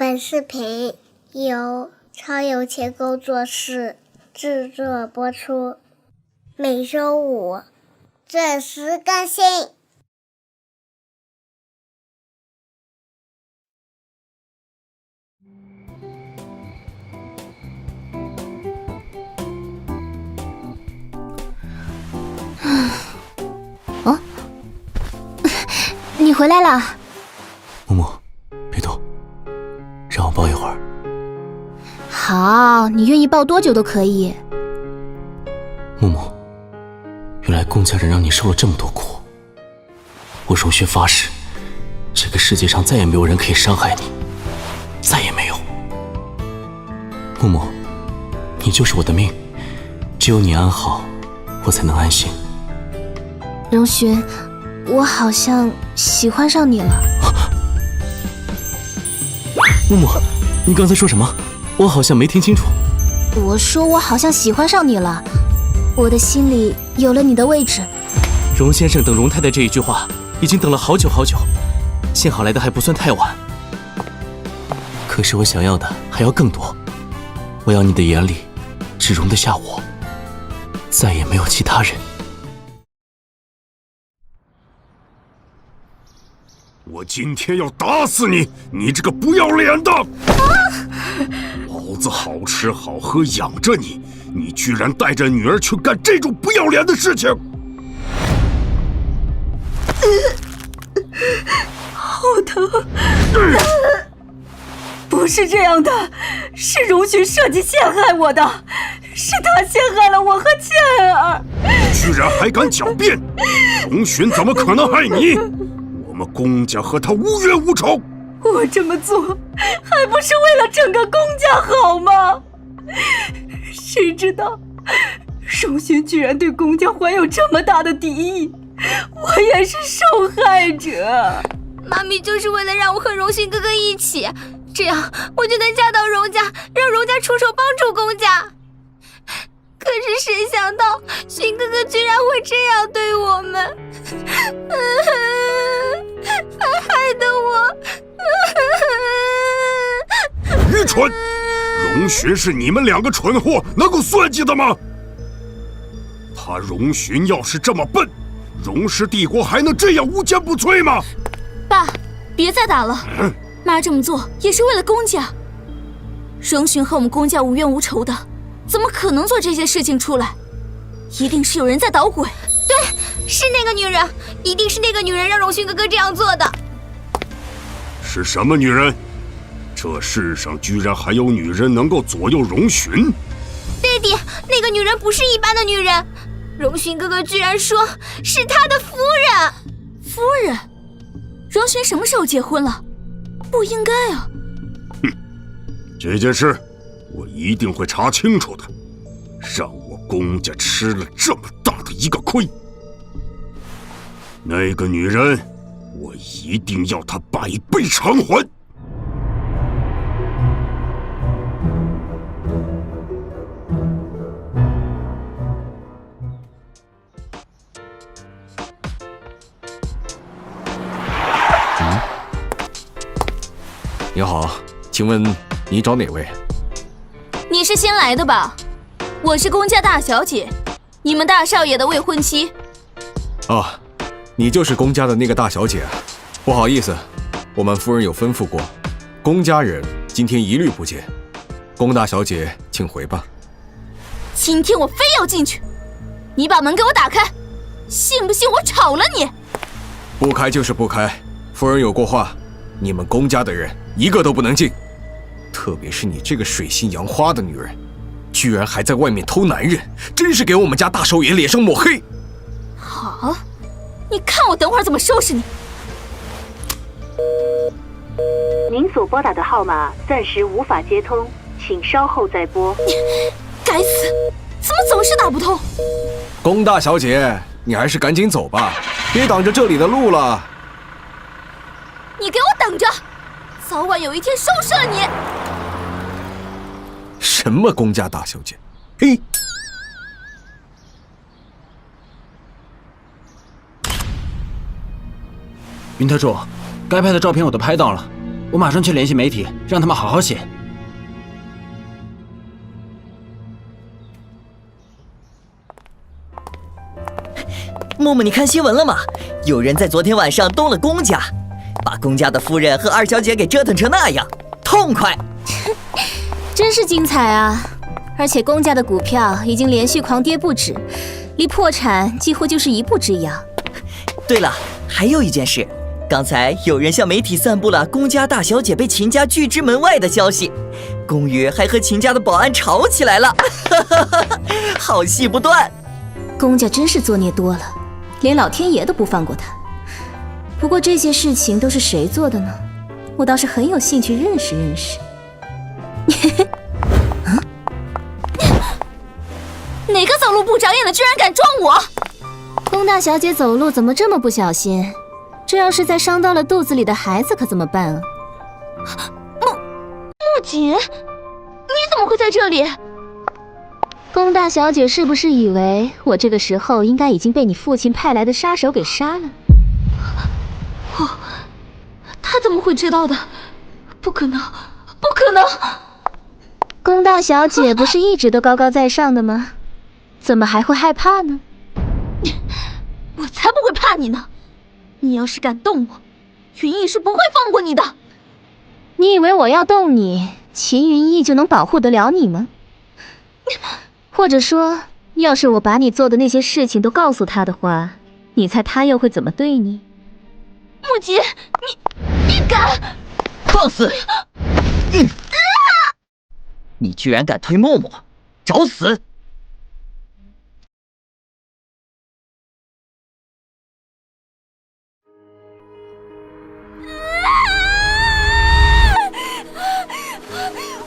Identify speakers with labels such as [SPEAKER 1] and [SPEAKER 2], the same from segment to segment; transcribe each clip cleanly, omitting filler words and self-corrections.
[SPEAKER 1] 本视频由超有钱工作室制作播出，每周五准时更新。
[SPEAKER 2] 哦，你回来了。
[SPEAKER 3] 木木，别动，让我抱一会儿。
[SPEAKER 2] 好，你愿意抱多久都可以。
[SPEAKER 3] 木木，原来龚家人让你受了这么多苦，我荣轩发誓，这个世界上再也没有人可以伤害你，再也没有。木木，你就是我的命，只有你安好，我才能安心。
[SPEAKER 2] 荣轩，我好像喜欢上你了。
[SPEAKER 3] 木木，你刚才说什么？我好像没听清楚。
[SPEAKER 2] 我说我好像喜欢上你了，我的心里有了你的位置。
[SPEAKER 3] 荣先生等荣太太这一句话已经等了好久好久，幸好来的还不算太晚。可是我想要的还要更多，我要你的眼里只容得下我，再也没有其他人。
[SPEAKER 4] 我今天要打死你，你这个不要脸的！老子好吃好喝养着你，你居然带着女儿去干这种不要脸的事情！
[SPEAKER 5] 好疼！不是这样的，是荣勋设计陷害我的，是他陷害了我和倩儿。
[SPEAKER 4] 居然还敢狡辩！荣勋怎么可能害你？我们龚家和他无冤无仇。
[SPEAKER 5] 我这么做还不是为了整个龚家好吗？谁知道荣勋居然对龚家怀有这么大的敌意，我也是受害者。
[SPEAKER 6] 妈咪就是为了让我和荣勋哥哥一起，这样我就能嫁到荣家，让荣家出手帮助龚家。可是谁想到勋哥哥居然会这样对我们，害得我
[SPEAKER 4] 愚蠢！荣勋是你们两个蠢货能够算计的吗？他荣勋要是这么笨，荣氏帝国还能这样无坚不摧吗？
[SPEAKER 7] 爸，别再打了。妈这么做也是为了龚家。荣勋和我们龚家无冤无仇的，怎么可能做这些事情出来？一定是有人在捣鬼。
[SPEAKER 6] 对，是那个女人，一定是那个女人让荣勋哥哥这样做的。
[SPEAKER 4] 是什么女人？这世上居然还有女人能够左右荣勋？
[SPEAKER 6] 爹地，那个女人不是一般的女人，荣勋哥哥居然说是他的夫人。
[SPEAKER 7] 夫人？荣勋什么时候结婚了？不应该啊。
[SPEAKER 4] 哼，这件事我一定会查清楚的，让我龚家吃了这么大的一个亏。那个女人，我一定要她百倍偿还。
[SPEAKER 8] 你好，请问你找哪位？
[SPEAKER 7] 你是新来的吧？我是龚家大小姐，你们大少爷的未婚妻。
[SPEAKER 8] 哦，你就是龚家的那个大小姐。不好意思，我们夫人有吩咐过，龚家人今天一律不见。龚大小姐，请回吧。
[SPEAKER 7] 今天我非要进去，你把门给我打开，信不信我炒了你？
[SPEAKER 8] 不开就是不开，夫人有过话，你们龚家的人一个都不能进。特别是你这个水性杨花的女人，居然还在外面偷男人，真是给我们家大少爷脸上抹黑。
[SPEAKER 7] 好，你看我等会儿怎么收拾你。
[SPEAKER 9] 您所拨打的号码暂时无法接通，请稍后再拨。
[SPEAKER 7] 该死，怎么总是打不通？
[SPEAKER 8] 龚大小姐，你还是赶紧走吧，别挡着这里的路了。
[SPEAKER 7] 你给我等着，早晚有一天收拾了你。
[SPEAKER 8] 什么龚家大小姐？嘿！
[SPEAKER 10] 云特助，该拍的照片我都拍到了，我马上去联系媒体，让他们好好写。
[SPEAKER 11] 木木，你看新闻了吗？有人在昨天晚上动了公家，把公家的夫人和二小姐给折腾成那样，痛快！
[SPEAKER 2] 真是精彩啊！而且公家的股票已经连续狂跌不止，离破产几乎就是一步之遥。
[SPEAKER 11] 对了，还有一件事，刚才有人向媒体散布了公家大小姐被秦家拒之门外的消息，宫羽还和秦家的保安吵起来了，好戏不断。
[SPEAKER 2] 公家真是作孽多了，连老天爷都不放过他。不过这些事情都是谁做的呢？我倒是很有兴趣认识认识。
[SPEAKER 7] 哪个走路不长眼的居然敢撞我？
[SPEAKER 2] 宫大小姐走路怎么这么不小心？这要是再伤到了肚子里的孩子可怎么办啊？
[SPEAKER 7] 木槿，你怎么会在这里？
[SPEAKER 2] 宫大小姐是不是以为我这个时候应该已经被你父亲派来的杀手给杀了？
[SPEAKER 7] 他怎么会知道的？不可能，不可能！
[SPEAKER 2] 宫大小姐不是一直都高高在上的吗？怎么还会害怕呢？
[SPEAKER 7] 我才不会怕你呢！你要是敢动我，云逸是不会放过你的。
[SPEAKER 2] 你以为我要动你，秦云逸就能保护得了你吗？或者说，要是我把你做的那些事情都告诉他的话，你猜他又会怎么对你？
[SPEAKER 7] 木槿，你敢？
[SPEAKER 11] 放肆！你居然敢推默默，找死！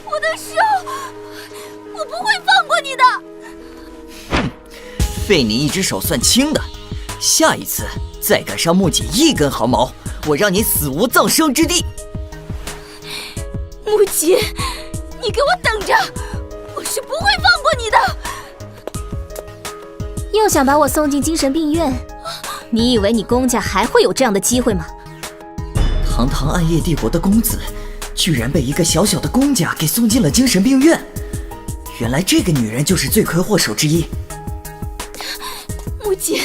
[SPEAKER 7] 我的手，我不会放过你的。
[SPEAKER 11] 废你一只手算轻的，下一次再敢伤木槿一根毫毛，我让你死无葬身之地。
[SPEAKER 7] 木槿，你给我等着，我是不会放过你的。
[SPEAKER 2] 又想把我送进精神病院？你以为你公家还会有这样的机会吗？
[SPEAKER 11] 堂堂暗夜帝国的公子，居然被一个小小的公家给送进了精神病院。原来这个女人就是罪魁祸首之一。
[SPEAKER 7] 木槿，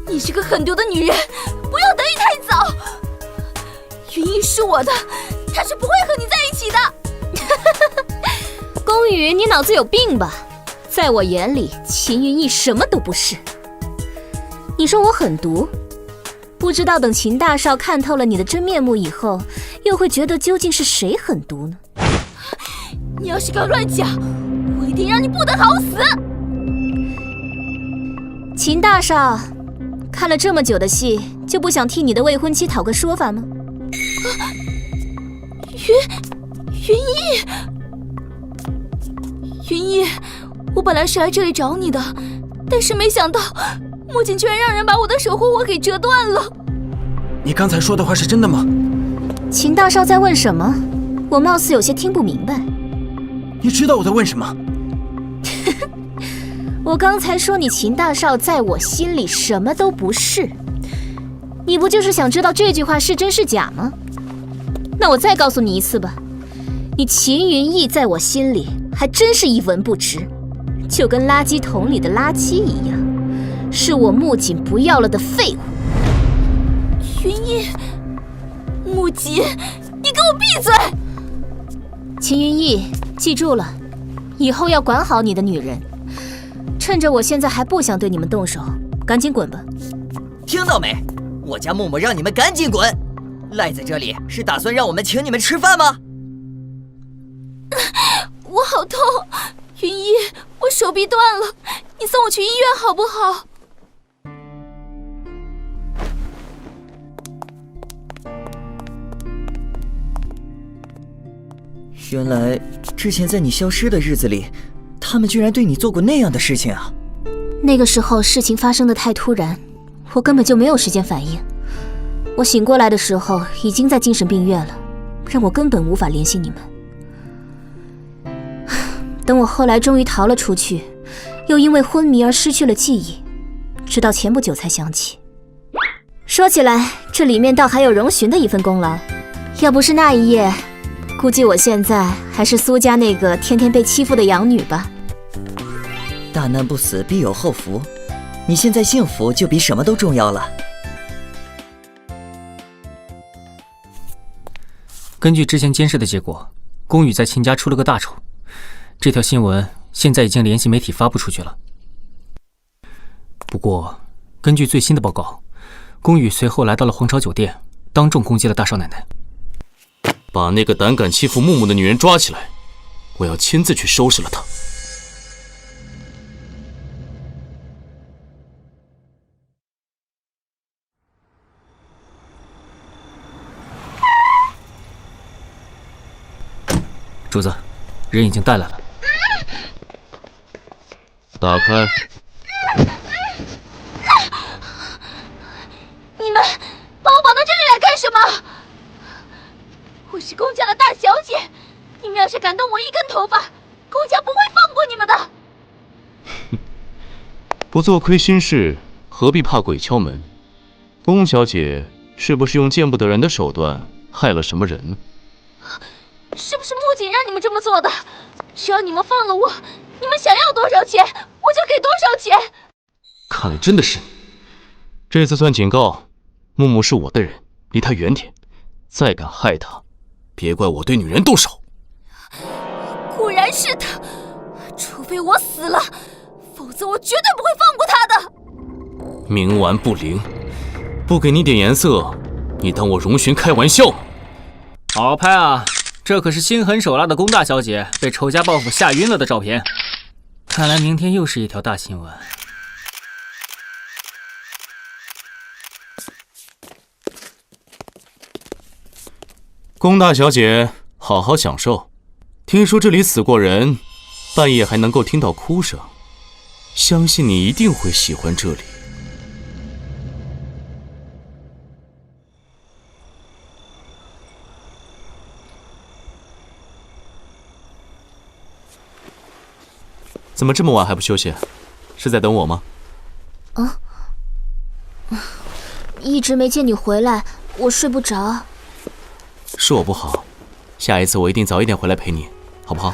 [SPEAKER 7] 你是个狠毒的女人，不要得意太早。云逸是我的，他是不会和你在一起的。
[SPEAKER 2] 宫羽，你脑子有病吧？在我眼里，秦云逸什么都不是。你说我狠毒？不知道等秦大少看透了你的真面目以后，又会觉得究竟是谁狠毒呢？
[SPEAKER 7] 你要是敢乱讲，我一定让你不得好死！
[SPEAKER 2] 秦大少，看了这么久的戏，就不想替你的未婚妻讨个说法吗？
[SPEAKER 7] 云逸，我本来是来这里找你的，但是没想到木槿居然让人把我的手活活给折断了。
[SPEAKER 10] 你刚才说的话是真的吗？
[SPEAKER 2] 秦大少在问什么？我貌似有些听不明白。
[SPEAKER 10] 你知道我在问什么？
[SPEAKER 2] 我刚才说你秦大少在我心里什么都不是，你不就是想知道这句话是真是假吗？那我再告诉你一次吧，你秦云逸在我心里还真是一文不值，就跟垃圾桶里的垃圾一样，是我木槿不要了的废物。
[SPEAKER 7] 云逸，木槿，你给我闭嘴！
[SPEAKER 2] 秦云逸，记住了，以后要管好你的女人。趁着我现在还不想对你们动手，赶紧滚吧！
[SPEAKER 11] 听到没？我家木木让你们赶紧滚！赖在这里是打算让我们请你们吃饭吗？
[SPEAKER 7] 我好痛，云逸，我手臂断了，你送我去医院好不好？
[SPEAKER 11] 原来之前在你消失的日子里，他们居然对你做过那样的事情啊！
[SPEAKER 2] 那个时候事情发生的太突然，我根本就没有时间反应。我醒过来的时候已经在精神病院了，让我根本无法联系你们。等我后来终于逃了出去，又因为昏迷而失去了记忆，直到前不久才想起。说起来，这里面倒还有荣寻的一份功劳。要不是那一夜，估计我现在还是苏家那个天天被欺负的养女吧。
[SPEAKER 11] 大难不死必有后福，你现在幸福就比什么都重要了。
[SPEAKER 12] 根据之前监视的结果，宫羽在秦家出了个大丑。这条新闻现在已经联系媒体发布出去了。不过，根据最新的报告，宫羽随后来到了皇朝酒店，当众攻击了大少奶奶。
[SPEAKER 3] 把那个胆敢欺负木木的女人抓起来，我要亲自去收拾了她。
[SPEAKER 12] 主子，人已经带来了。
[SPEAKER 3] 打开。
[SPEAKER 6] 你们把我绑到这里来干什么？我是宫家的大小姐，你们要是敢动我一根头发，宫家不会放过你们的。
[SPEAKER 3] 不做亏心事，何必怕鬼敲门？宫小姐是不是用见不得人的手段害了什么人呢？
[SPEAKER 6] 是不是木槿让你们这么做的？只要你们放了我，你们想要多少钱，我就给多少钱。
[SPEAKER 3] 看来真的是你。这次算警告，木木是我的人，离他远点。再敢害他，别怪我对女人动手。
[SPEAKER 6] 果然是他，除非我死了，否则我绝对不会放过他的。
[SPEAKER 3] 冥顽不灵，不给你点颜色，你当我荣寻开玩笑吗？
[SPEAKER 12] 好拍啊！这可是心狠手辣的宫大小姐被仇家报复吓晕了的照片。看来明天又是一条大新闻。
[SPEAKER 3] 宫大小姐，好好享受。听说这里死过人，半夜还能够听到哭声，相信你一定会喜欢这里。怎么这么晚还不休息？是在等我吗？
[SPEAKER 2] 啊，一直没见你回来，我睡不着。
[SPEAKER 3] 是我不好，下一次我一定早一点回来陪你，好不好？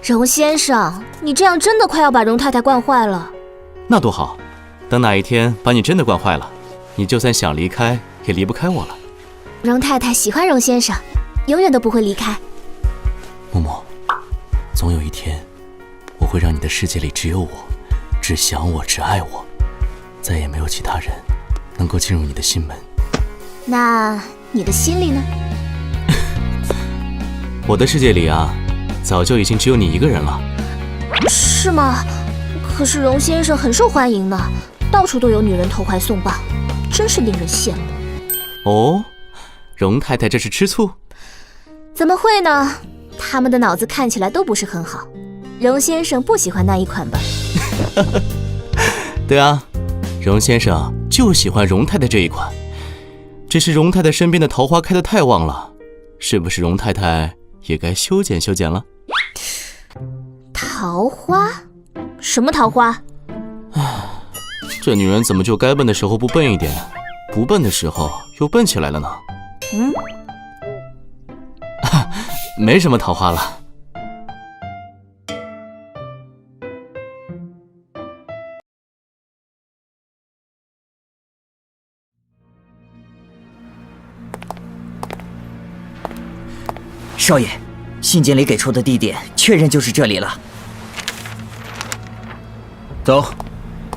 [SPEAKER 2] 荣先生，你这样真的快要把荣太太惯坏了。
[SPEAKER 3] 那多好，等哪一天把你真的惯坏了，你就算想离开也离不开我了。
[SPEAKER 2] 荣太太喜欢荣先生，永远都不会离开。
[SPEAKER 3] 木木，总有一天，我会让你的世界里只有我，只想我，只爱我，再也没有其他人能够进入你的心门。
[SPEAKER 2] 那你的心里呢？
[SPEAKER 3] 我的世界里啊，早就已经只有你一个人了。
[SPEAKER 2] 是吗？可是荣先生很受欢迎呢，到处都有女人投怀送抱，真是令人羡慕。
[SPEAKER 3] 哦，荣太太这是吃醋？
[SPEAKER 2] 怎么会呢？他们的脑子看起来都不是很好。荣先生不喜欢那一款吧？
[SPEAKER 3] 对啊，荣先生就喜欢荣太太这一款。只是荣太太身边的桃花开得太旺了，是不是荣太太也该修剪修剪了？
[SPEAKER 2] 桃花？什么桃花？
[SPEAKER 3] 这女人怎么就该笨的时候不笨一点，不笨的时候又笨起来了呢？没什么桃花了。
[SPEAKER 11] 少爷，信件里给出的地点确认就是这里了。
[SPEAKER 10] 走，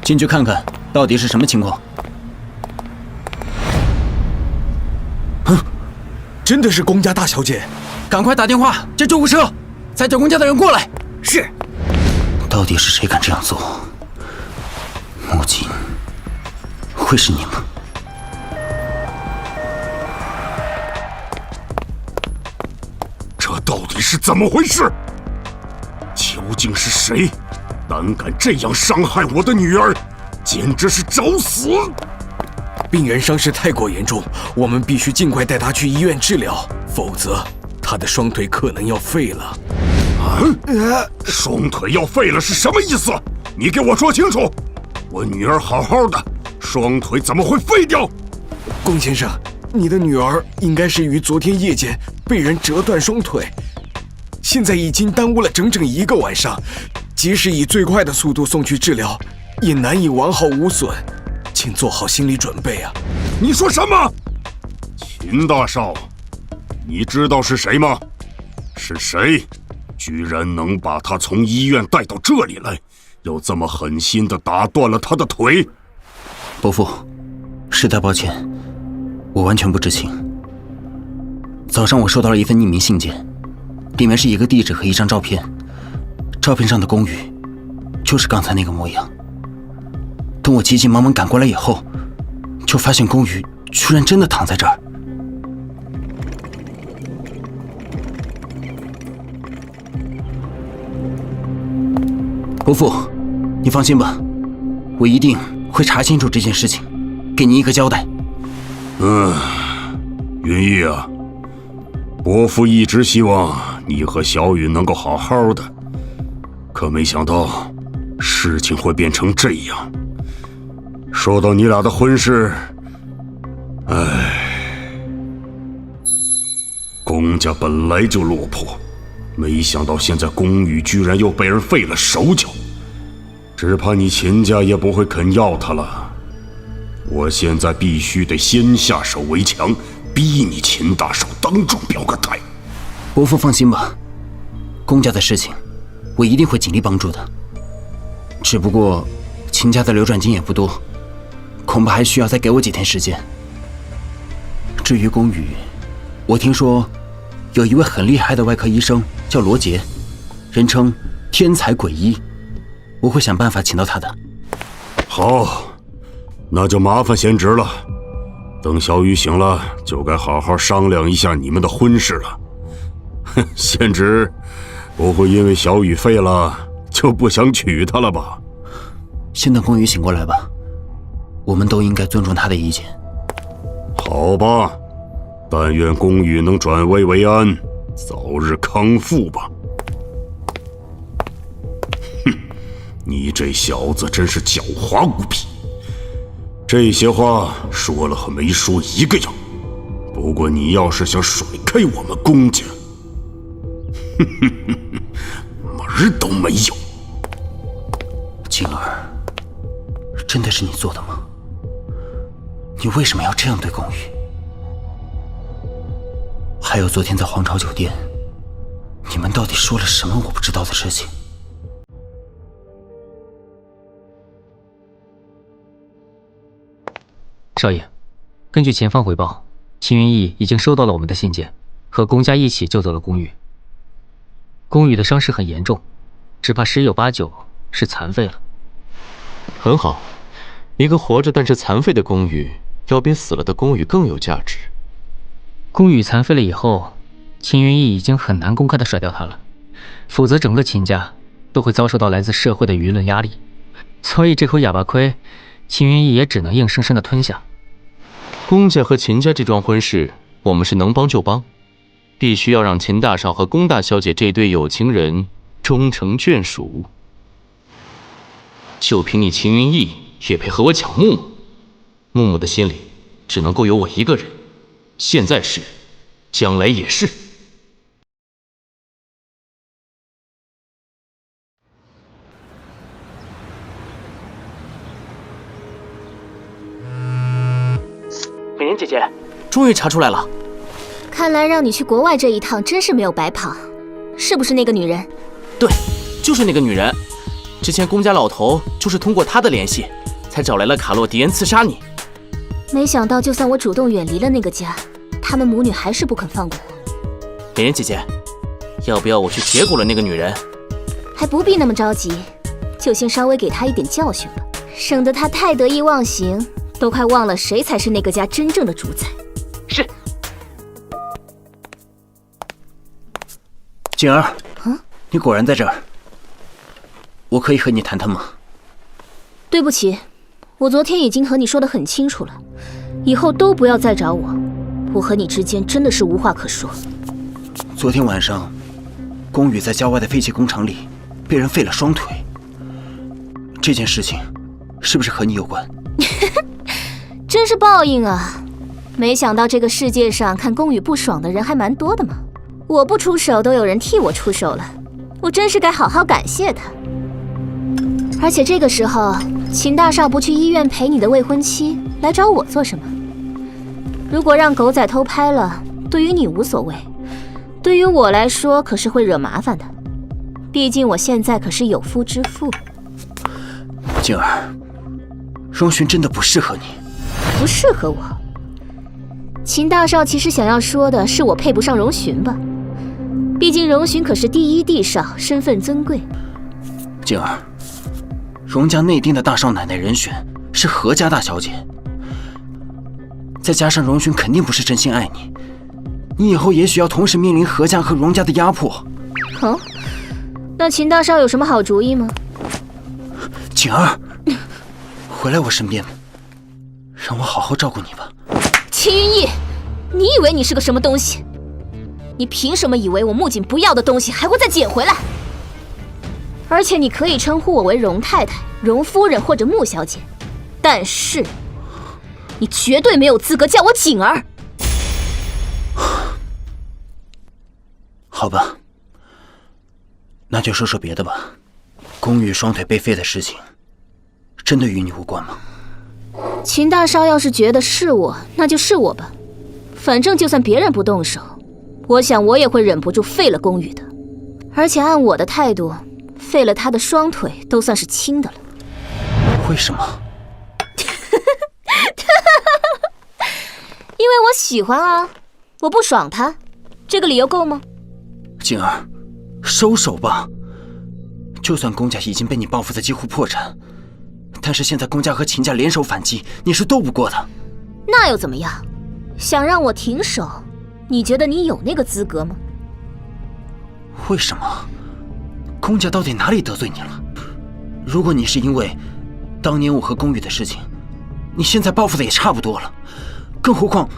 [SPEAKER 10] 进去看看到底是什么情况。
[SPEAKER 8] 真的是宫家大小姐，
[SPEAKER 10] 赶快打电话叫救护车，再叫宫家的人过来。
[SPEAKER 11] 是。
[SPEAKER 10] 到底是谁敢这样做？木槿，会是你吗？
[SPEAKER 4] 这到底是怎么回事？究竟是谁胆敢这样伤害我的女儿？简直是找死！
[SPEAKER 8] 病人伤势太过严重，我们必须尽快带他去医院治疗，否则他的双腿可能要废了。
[SPEAKER 4] 双腿要废了是什么意思？你给我说清楚！我女儿好好的，双腿怎么会废掉？
[SPEAKER 8] 宫先生，你的女儿应该是于昨天夜间被人折断双腿，现在已经耽误了整整1个晚上，即使以最快的速度送去治疗，也难以完好无损，请做好心理准备啊！
[SPEAKER 4] 你说什么？秦大少，你知道是谁吗？是谁？居然能把他从医院带到这里来，又这么狠心地打断了他的腿？
[SPEAKER 10] 伯父，实在抱歉，我完全不知情。早上我收到了一份匿名信件，里面是一个地址和一张照片，照片上的宫羽就是刚才那个模样。等我急急忙忙赶过来以后，就发现宫羽居然真的躺在这儿。伯父，你放心吧，我一定会查清楚这件事情，给您一个交代。
[SPEAKER 4] 云逸啊，伯父一直希望你和小雨能够好好的，可没想到事情会变成这样。说到你俩的婚事，宫家本来就落魄，没想到现在宫羽居然又被人废了手脚，只怕你秦家也不会肯要他了。我现在必须得先下手为强，逼你秦大少当众表个态。
[SPEAKER 10] 伯父放心吧，宫家的事情我一定会尽力帮助的。只不过秦家的流转金也不多，恐怕还需要再给我几天时间。至于宫羽，我听说有一位很厉害的外科医生叫罗杰，人称天才鬼医，我会想办法请到他的。
[SPEAKER 4] 好，那就麻烦贤侄了。等小雨醒了，就该好好商量一下你们的婚事了。贤侄不会因为小雨废了就不想娶她了吧？
[SPEAKER 10] 先等宫羽醒过来吧，我们都应该尊重他的意见。
[SPEAKER 4] 好吧，但愿宫羽能转危为安，早日康复吧。哼，你这小子真是狡猾无比，这些话说了和没说一个样。不过你要是想甩开我们宫家，门儿都没有。
[SPEAKER 10] 静儿，真的是你做的吗？你为什么要这样对宫羽？还有昨天在皇朝酒店，你们到底说了什么我不知道的事情？
[SPEAKER 12] 少爷，根据前方回报，秦云逸已经收到了我们的信件，和宫家一起救走了宫羽。宫羽的伤势很严重，只怕10有8九是残废了。
[SPEAKER 3] 很好，一个活着但是残废的宫羽，要比死了的宫羽更有价值。
[SPEAKER 12] 宫羽残废了以后，秦云逸已经很难公开的甩掉他了，否则整个秦家都会遭受到来自社会的舆论压力。所以这口哑巴亏，秦云逸也只能硬生生的吞下。
[SPEAKER 3] 宫家和秦家这桩婚事，我们是能帮就帮，必须要让秦大少和宫大小姐这对有情人终成眷属。就凭你秦云逸也配和我抢木木？木木的心里只能够有我一个人，现在是，将来也是。
[SPEAKER 11] 美人姐姐，终于查出来了。
[SPEAKER 2] 看来让你去国外这一趟真是没有白跑，是不是那个女人？
[SPEAKER 11] 对，就是那个女人。之前宫家老头就是通过她的联系，才找来了卡洛迪恩刺杀你。
[SPEAKER 2] 没想到，就算我主动远离了那个家，他们母女还是不肯放过我。
[SPEAKER 11] 美人姐姐，要不要我去结果了那个女人？
[SPEAKER 2] 还不必那么着急，就先稍微给她一点教训吧，省得她太得意忘形，都快忘了谁才是那个家真正的主宰。
[SPEAKER 11] 是。
[SPEAKER 10] 景儿，你果然在这儿。我可以和你谈谈吗？
[SPEAKER 2] 对不起，我昨天已经和你说得很清楚了，以后都不要再找我，我和你之间真的是无话可说。
[SPEAKER 10] 昨天晚上，宫羽在郊外的废弃工厂里被人废了双腿，这件事情是不是和你有关？
[SPEAKER 2] 真是报应啊！没想到这个世界上看宫羽不爽的人还蛮多的嘛。我不出手都有人替我出手了，我真是该好好感谢他。而且这个时候，秦大少不去医院陪你的未婚妻，来找我做什么？如果让狗仔偷拍了，对于你无所谓，对于我来说可是会惹麻烦的。毕竟我现在可是有夫之妇。
[SPEAKER 10] 静儿，荣勋真的不适合你。
[SPEAKER 2] 不适合我？秦大少其实想要说的是我配不上荣勋吧？毕竟荣勋可是第一帝少，身份尊贵。
[SPEAKER 10] 静儿，荣家内定的大少奶奶人选是何家大小姐，再加上荣勋肯定不是真心爱你，你以后也许要同时面临何家和荣家的压迫。
[SPEAKER 2] 哦，那秦大少有什么好主意吗？
[SPEAKER 10] 景儿，回来我身边，让我好好照顾你吧。
[SPEAKER 2] 秦云逸，你以为你是个什么东西？你凭什么以为我木槿不要的东西还会再捡回来？而且你可以称呼我为荣太太、荣夫人或者穆小姐，但是你绝对没有资格叫我景儿。
[SPEAKER 10] 好吧，那就说说别的吧。宫羽双腿被废的事情，真的与你无关吗？
[SPEAKER 2] 秦大少要是觉得是我，那就是我吧。反正就算别人不动手，我想我也会忍不住废了宫羽的。而且按我的态度，废了他的双腿都算是轻的了。
[SPEAKER 10] 为什么？
[SPEAKER 2] 因为我喜欢啊，我不爽他，这个理由够吗？
[SPEAKER 10] 静儿，收手吧。就算宫家已经被你报复的几乎破产，但是现在宫家和秦家联手反击，你是斗不过的。
[SPEAKER 2] 那又怎么样？想让我停手，你觉得你有那个资格吗？
[SPEAKER 10] 为什么？宫家到底哪里得罪你了？如果你是因为当年我和宫羽的事情，你现在报复的也差不多了。更何况，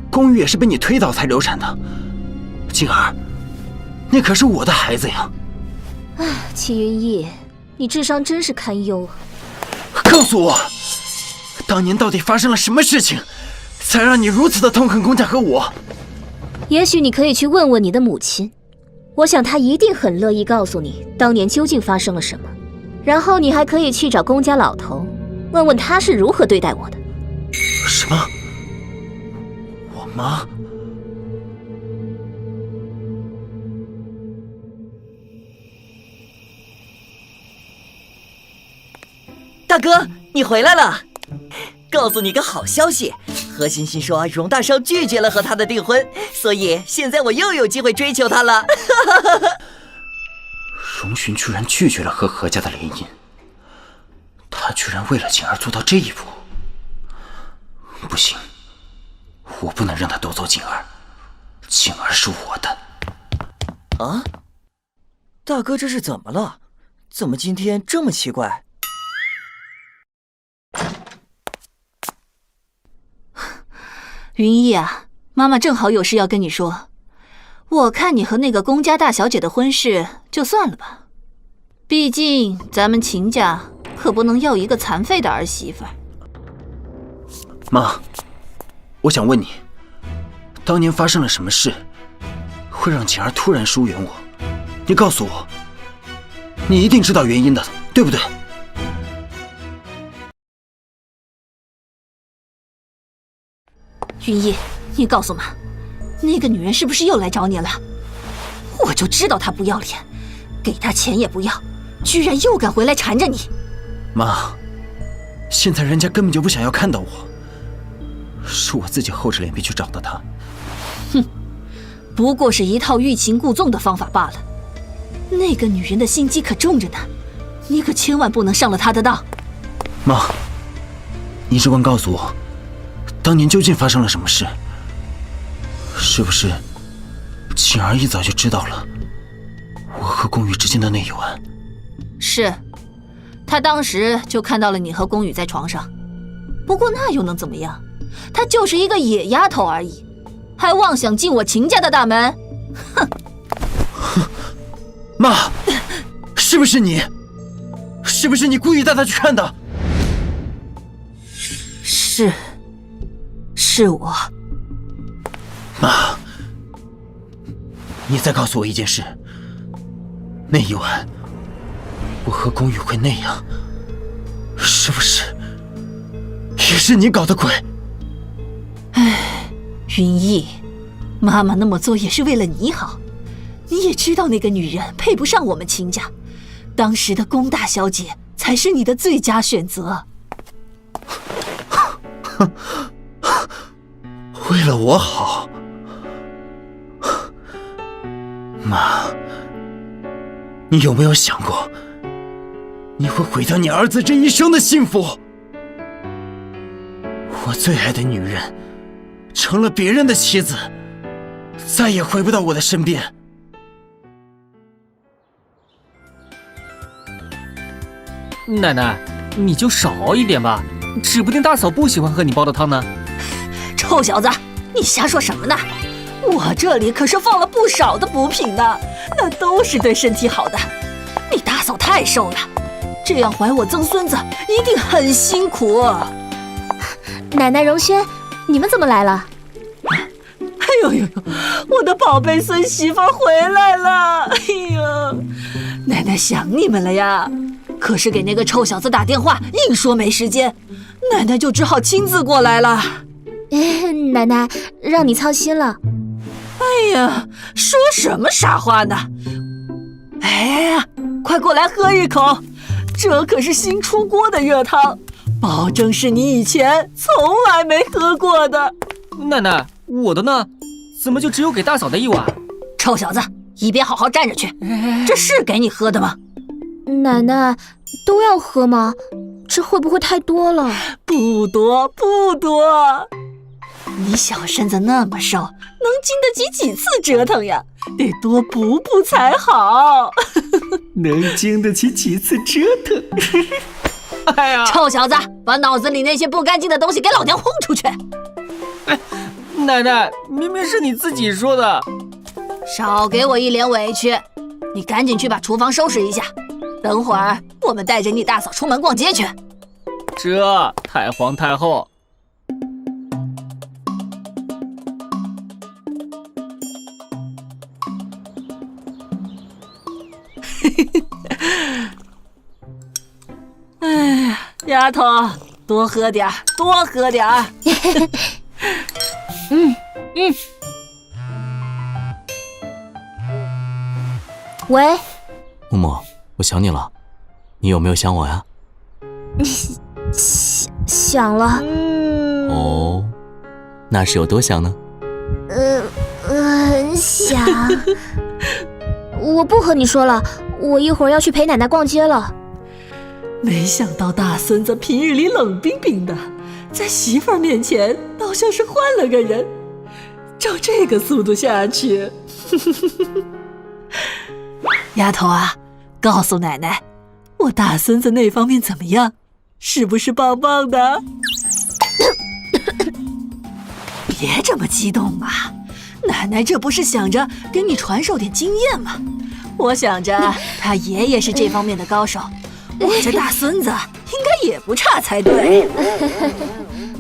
[SPEAKER 10] 宫羽也是被你推倒才流产的。静儿，那可是我的孩子呀！
[SPEAKER 2] 唉，齐云逸，你智商真是堪忧啊！
[SPEAKER 10] 告诉我，当年到底发生了什么事情，才让你如此的痛恨宫家和我？
[SPEAKER 2] 也许你可以去问问你的母亲，我想她一定很乐意告诉你当年究竟发生了什么。然后你还可以去找宫家老头，问问他是如何对待我的。
[SPEAKER 10] 什么？我妈？
[SPEAKER 11] 大哥，你回来了！告诉你个好消息，何欣欣说荣大少拒绝了和他的订婚，所以现在我又有机会追求他了。
[SPEAKER 10] 荣勋居然拒绝了和何家的联姻，他居然为了景儿做到这一步。不行，我不能让他夺走景儿，景儿是我的。
[SPEAKER 11] 啊？大哥这是怎么了？怎么今天这么奇怪？
[SPEAKER 7] 云逸啊，妈妈正好有事要跟你说。我看你和那个宫家大小姐的婚事就算了吧，毕竟咱们秦家可不能要一个残废的儿媳妇。
[SPEAKER 10] 妈，我想问你，当年发生了什么事，会让景儿突然疏远我？你告诉我，你一定知道原因的，对不对？
[SPEAKER 7] 云逸，你告诉妈，那个女人是不是又来找你了？我就知道她不要脸，给她钱也不要，居然又敢回来缠着你。
[SPEAKER 10] 妈，现在人家根本就不想要看到我，是我自己厚着脸皮去找的她。
[SPEAKER 7] 哼，不过是一套欲擒故纵的方法罢了。那个女人的心机可重着呢，你可千万不能上了她的当。
[SPEAKER 10] 妈，你只管告诉我，当年究竟发生了什么事？是不是景儿一早就知道了我和宫羽之间的内有案？
[SPEAKER 7] 是，她当时就看到了你和宫羽在床上。不过那又能怎么样？她就是一个野丫头而已，还妄想进我秦家的大门。哼！
[SPEAKER 10] 妈，是不是你？是不是你故意带她去看的？
[SPEAKER 7] 是是我。
[SPEAKER 10] 妈，你再告诉我一件事，那一晚我和宫羽会那样，是不是也是你搞的鬼？
[SPEAKER 7] 唉，云逸，妈妈那么做也是为了你好。你也知道那个女人配不上我们秦家，当时的宫大小姐才是你的最佳选择。
[SPEAKER 10] 为了我好，妈，你有没有想过，你会毁掉你儿子这一生的幸福？我最爱的女人，成了别人的妻子，再也回不到我的身边。
[SPEAKER 12] 奶奶，你就少熬一点吧，指不定大嫂不喜欢喝你煲的汤呢。
[SPEAKER 7] 臭小子，你瞎说什么呢？我这里可是放了不少的补品呢，那都是对身体好的。你大嫂太瘦了，这样怀我曾孙子一定很辛苦。
[SPEAKER 2] 奶奶、荣轩，你们怎么来了？
[SPEAKER 7] 哎呦呦呦，我的宝贝孙媳妇回来了！哎呀，奶奶想你们了呀。可是给那个臭小子打电话，硬说没时间，奶奶就只好亲自过来了。
[SPEAKER 2] 奶奶，让你操心了。
[SPEAKER 7] 哎呀，说什么傻话呢？哎呀，快过来喝一口，这可是新出锅的热汤，保证是你以前从来没喝过的。
[SPEAKER 12] 奶奶，我的呢？怎么就只有给大嫂的一碗？
[SPEAKER 7] 臭小子，一边好好站着去，这是给你喝的吗？
[SPEAKER 2] 奶奶，都要喝吗？这会不会太多了？
[SPEAKER 7] 不多不多，你小身子那么瘦，能经得起几次折腾呀？得多补补才好。
[SPEAKER 12] 能经得起几次折腾？哎呀，
[SPEAKER 7] 臭小子，把脑子里那些不干净的东西给老娘轰出去！
[SPEAKER 12] 哎，奶奶，明明是你自己说的。
[SPEAKER 7] 少给我一脸委屈，你赶紧去把厨房收拾一下。等会儿我们带着你大嫂出门逛街去。
[SPEAKER 12] 这太皇太后。
[SPEAKER 7] 哎呀，丫头，多喝点，多喝点。
[SPEAKER 2] 喂，
[SPEAKER 3] 默默，我想你了，你有没有想我呀？
[SPEAKER 2] 想了。
[SPEAKER 3] 哦，那是有多想呢？
[SPEAKER 2] 很想。我不和你说了，我一会儿要去陪奶奶逛街了。
[SPEAKER 7] 没想到大孙子平日里冷冰冰的，在媳妇儿面前倒像是换了个人。照这个速度下去，丫头啊，告诉奶奶，我大孙子那方面怎么样？是不是棒棒的？别这么激动嘛，奶奶这不是想着给你传授点经验吗？我想着他爷爷是这方面的高手，我这大孙子应该也不差才对。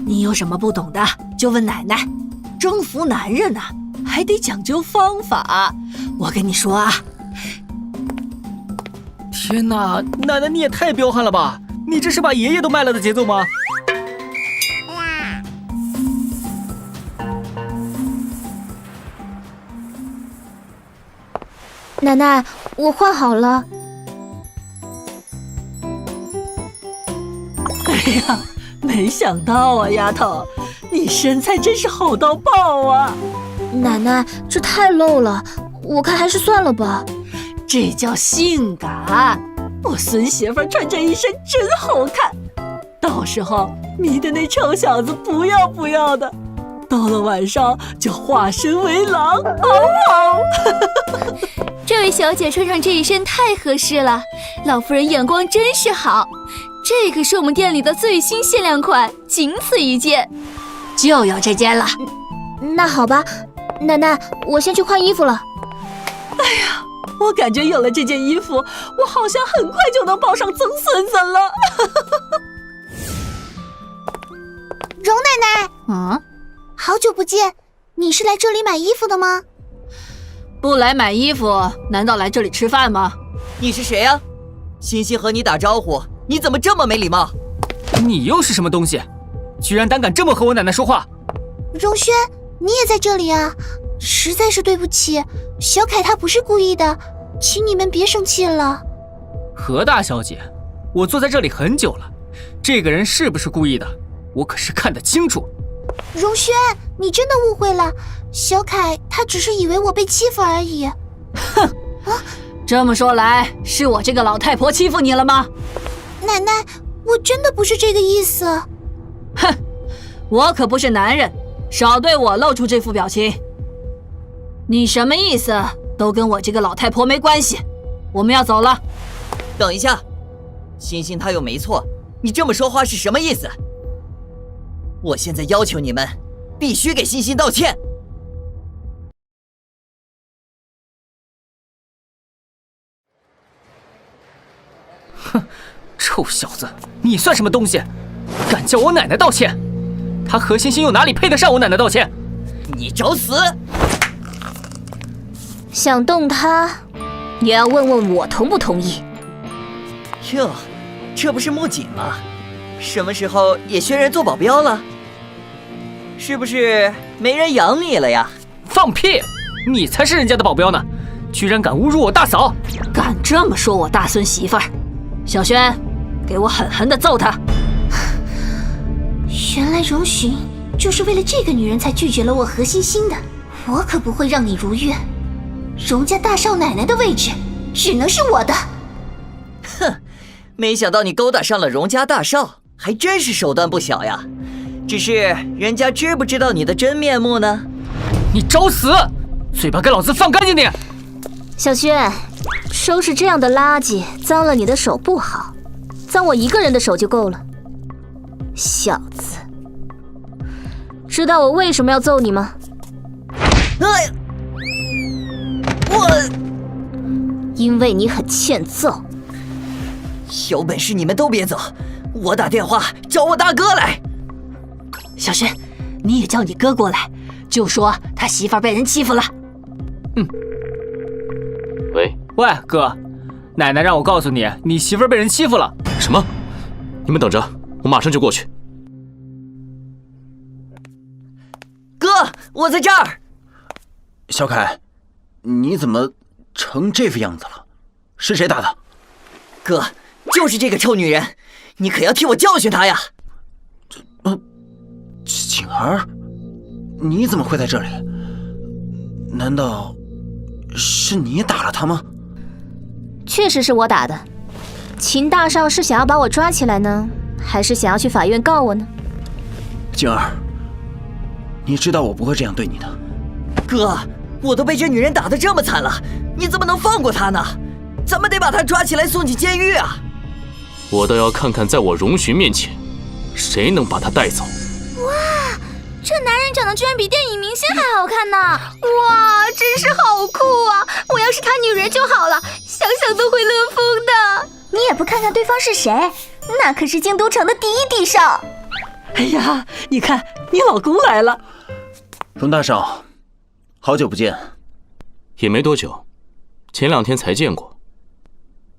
[SPEAKER 7] 你有什么不懂的就问奶奶，征服男人啊，还得讲究方法。我跟你说啊，
[SPEAKER 12] 天哪，奶奶你也太彪悍了吧！你这是把爷爷都卖了的节奏吗？
[SPEAKER 2] 奶奶，我换好了。
[SPEAKER 7] 哎呀，没想到啊，丫头，你身材真是好到爆啊！
[SPEAKER 2] 奶奶，这太露了，我看还是算了吧。
[SPEAKER 7] 这叫性感，我孙媳妇穿这一身真好看，到时候迷的那臭小子不要不要的，到了晚上就化身为狼，嗷嗷！
[SPEAKER 6] 这位小姐穿上这一身太合适了，老夫人眼光真是好。这可是我们店里的最新限量款，仅此一件，
[SPEAKER 7] 就有这件了。
[SPEAKER 2] 那好吧，奶奶，我先去换衣服了。
[SPEAKER 7] 哎呀，我感觉有了这件衣服，我好像很快就能抱上曾孙子了。
[SPEAKER 1] 荣奶奶，
[SPEAKER 7] 好久不见，你是来这里买衣服的吗？
[SPEAKER 5] 不来买衣服，难道来这里吃饭吗？
[SPEAKER 11] 你是谁呀？欣欣和你打招呼，你怎么这么没礼貌？
[SPEAKER 12] 你又是什么东西？居然胆敢这么和我奶奶说话！
[SPEAKER 7] 荣轩，你也在这里啊？实在是对不起，小凯他不是故意的，请你们别生气了。
[SPEAKER 12] 何大小姐，我坐在这里很久了，这个人是不是故意的，我可是看得清楚。
[SPEAKER 7] 荣轩，你真的误会了，小凯他只是以为我被欺负而已。
[SPEAKER 5] 哼，这么说来，是我这个老太婆欺负你了吗？
[SPEAKER 7] 奶奶，我真的不是这个意思。
[SPEAKER 5] 哼，我可不是男人，少对我露出这副表情。你什么意思都跟我这个老太婆没关系，我们要走了。
[SPEAKER 11] 等一下，欣欣她又没错，你这么说话是什么意思？我现在要求你们必须给欣欣道歉。
[SPEAKER 12] 哼，臭小子，你算什么东西？敢叫我奶奶道歉？她何欣欣又哪里配得上我奶奶道歉？
[SPEAKER 11] 你找死！
[SPEAKER 2] 想动她，也要问问我同不同意。
[SPEAKER 11] 哟，这不是木槿吗？什么时候也学人做保镖了？是不是没人养你了呀？
[SPEAKER 12] 放屁！你才是人家的保镖呢，居然敢侮辱我大嫂！
[SPEAKER 5] 敢这么说我大孙媳妇儿，小轩，给我狠狠地揍他！
[SPEAKER 7] 原来荣寻就是为了这个女人才拒绝了我何欣欣的，我可不会让你如愿。荣家大少奶奶的位置只能是我的。
[SPEAKER 11] 哼，没想到你勾搭上了荣家大少，还真是手段不小呀。只是人家知不知道你的真面目呢？
[SPEAKER 12] 你找死！嘴巴给老子放干净点！
[SPEAKER 2] 小轩，收拾这样的垃圾，脏了你的手不好，脏我一个人的手就够了。小子，知道我为什么要揍你吗？
[SPEAKER 11] 哎，我
[SPEAKER 2] 因为你很欠揍。
[SPEAKER 11] 有本事你们都别走，我打电话找我大哥来。
[SPEAKER 5] 小轩，你也叫你哥过来，就说他媳妇儿被人欺负了。
[SPEAKER 12] 喂，哥，奶奶让我告诉你，你媳妇儿被人欺负了。
[SPEAKER 3] 什么？你们等着，我马上就过去。
[SPEAKER 11] 哥，我在这儿。
[SPEAKER 10] 小凯，你怎么成这副样子了？是谁打的？
[SPEAKER 11] 哥，就是这个臭女人，你可要替我教训她呀！
[SPEAKER 10] 景儿，你怎么会在这里？难道是你打了她吗？
[SPEAKER 2] 确实是我打的。秦大少是想要把我抓起来呢，还是想要去法院告我呢？
[SPEAKER 10] 景儿，你知道我不会这样对你的。
[SPEAKER 11] 哥，我都被这女人打得这么惨了，你怎么能放过她呢？咱们得把她抓起来送进监狱啊！
[SPEAKER 3] 我倒要看看，在我荣寻面前，谁能把她带走。
[SPEAKER 6] 哇，这男人长得居然比电影明星还好看呢！哇，真是好酷啊！我要是他女人就好了，想想都会乐疯的。
[SPEAKER 7] 你也不看看对方是谁，那可是京都城的第一帝少。
[SPEAKER 5] 哎呀，你看，你老公来了。
[SPEAKER 10] 荣大少，好久不见。
[SPEAKER 3] 也没多久，前2天才见过。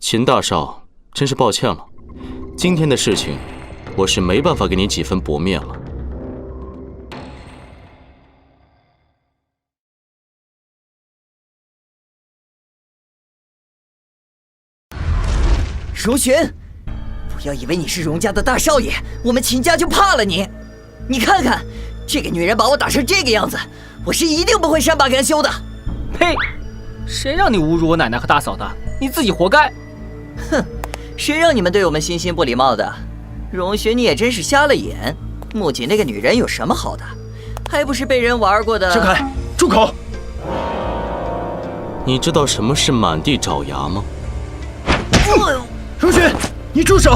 [SPEAKER 3] 秦大少，真是抱歉了，今天的事情，我是没办法给你几分薄面了。
[SPEAKER 11] 荣寻，不要以为你是荣家的大少爷，我们秦家就怕了你。你看看，这个女人把我打成这个样子，我是一定不会善罢甘休的。
[SPEAKER 12] 呸！谁让你侮辱我奶奶和大嫂的？你自己活该。
[SPEAKER 11] 哼，谁让你们对我们欣欣不礼貌的？荣寻，你也真是瞎了眼。木槿那个女人有什么好的？还不是被人玩过的。
[SPEAKER 10] 小凯，住口！
[SPEAKER 3] 你知道什么是满地找牙吗？
[SPEAKER 10] 荣寻，你住手！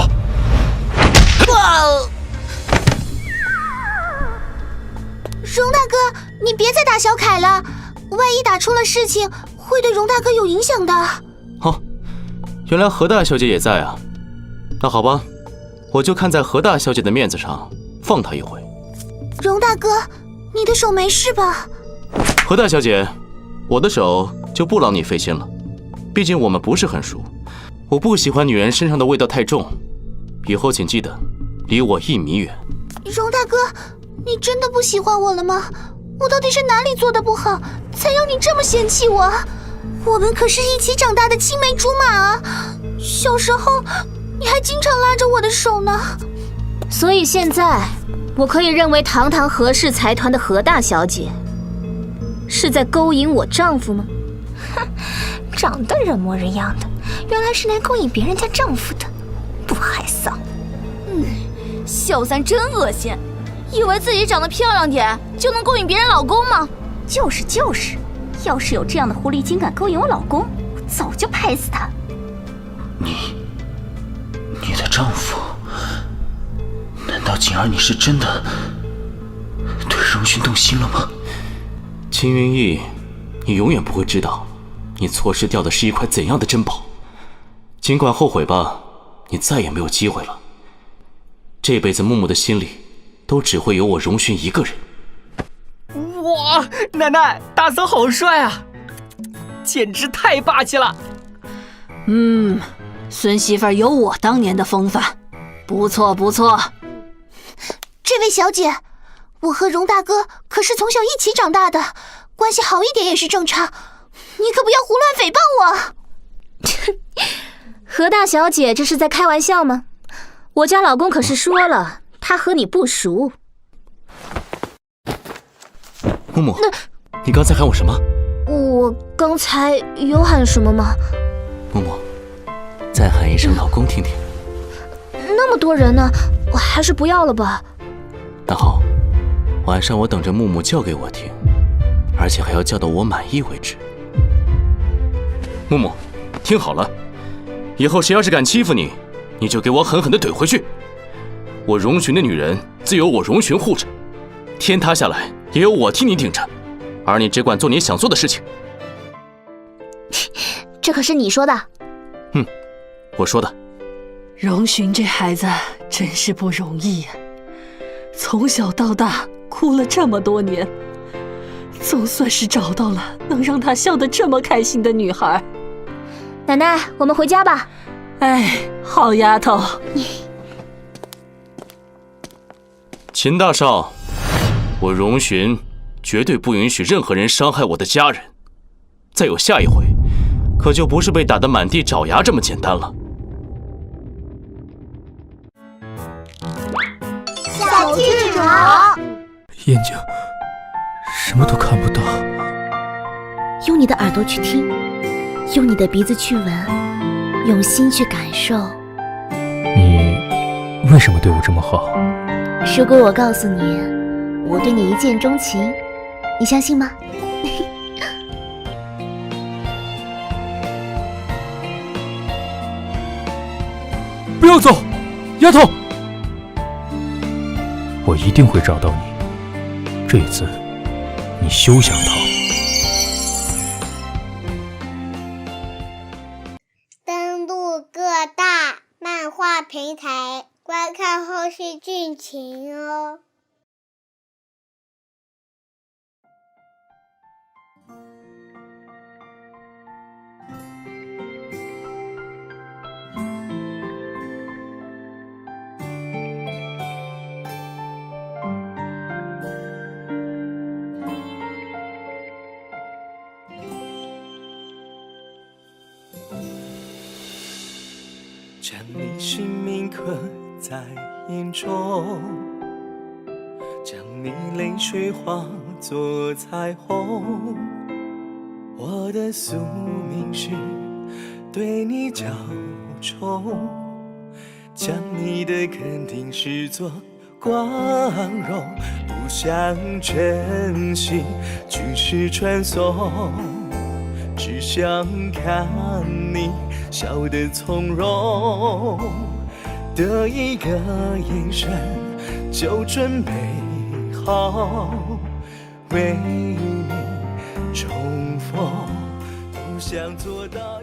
[SPEAKER 7] 荣大哥，你别再打小凯了，万一打出了事情，会对荣大哥有影响的。
[SPEAKER 3] 哦，原来何大小姐也在啊。那好吧，我就看在何大小姐的面子上放她一回。
[SPEAKER 7] 荣大哥，你的手没事吧？
[SPEAKER 3] 何大小姐，我的手就不劳你费心了，毕竟我们不是很熟。我不喜欢女人身上的味道太重，以后请记得离我1米远。
[SPEAKER 7] 荣大哥，你真的不喜欢我了吗？我到底是哪里做的不好，才让你这么嫌弃我？我们可是一起长大的青梅竹马啊！小时候你还经常拉着我的手呢。
[SPEAKER 2] 所以现在，我可以认为堂堂何氏财团的何大小姐是在勾引我丈夫吗？
[SPEAKER 6] 哼，长得人模人样的，原来是来勾引别人家丈夫的，不害臊。
[SPEAKER 7] 小三真恶心，以为自己长得漂亮点就能勾引别人老公吗？
[SPEAKER 5] 就是，要是有这样的狐狸精敢勾引我老公，我早就拍死他。
[SPEAKER 10] 你的丈夫？难道景儿你是真的对荣勋动心了吗？
[SPEAKER 3] 秦云逸，你永远不会知道，你错失掉的是一块怎样的珍宝。尽管后悔吧，你再也没有机会了。这辈子木木的心里，都只会有我荣勋一个人。
[SPEAKER 13] 哇，奶奶，大嫂好帅啊，简直太霸气了。
[SPEAKER 7] 孙媳妇儿有我当年的风范，不错不错。这位小姐，我和荣大哥可是从小一起长大的，关系好一点也是正常，你可不要胡乱诽谤我。
[SPEAKER 2] 何大小姐这是在开玩笑吗？我家老公可是说了，他和你不熟。
[SPEAKER 3] 木木，你刚才喊我什么？
[SPEAKER 2] 我刚才有喊什么吗？
[SPEAKER 3] 木木，再喊一声老公听听。
[SPEAKER 2] 那么多人呢，我还是不要了吧。
[SPEAKER 3] 那好，晚上我等着木木叫给我听，而且还要叫到我满意为止。木木，听好了，以后谁要是敢欺负你，你就给我狠狠地怼回去。我荣勋的女人自有我荣勋护着，天塌下来也有我替你顶着，而你只管做你想做的事情。
[SPEAKER 2] 这可是你说的。
[SPEAKER 3] 我说的。
[SPEAKER 5] 荣勋这孩子真是不容易呀，从小到大哭了这么多年，总算是找到了能让他笑得这么开心的女孩。
[SPEAKER 2] 奶奶，我们回家吧。
[SPEAKER 5] 哎，好丫头。
[SPEAKER 3] 秦大少，我荣勋绝对不允许任何人伤害我的家人。再有下一回，可就不是被打得满地找牙这么简单了。
[SPEAKER 1] 小剧场，
[SPEAKER 12] 眼睛什么都看不到。
[SPEAKER 14] 用你的耳朵去听，用你的鼻子去闻，用心去感受。
[SPEAKER 12] 你为什么对我这么好？
[SPEAKER 14] 如果我告诉你，我对你一见钟情，你相信吗？
[SPEAKER 12] 不要走，丫头！我一定会找到你，这次你休想逃。
[SPEAKER 1] 登录各大漫画平台，观看后续剧情哦。
[SPEAKER 15] 将你姓名刻在眼中，将你泪水化作彩虹。我的宿命是对你娇宠，将你的肯定视作光荣，不想珍惜举世传颂，只想看你笑得从容，的一个眼神就准备好为你重逢，不想做到。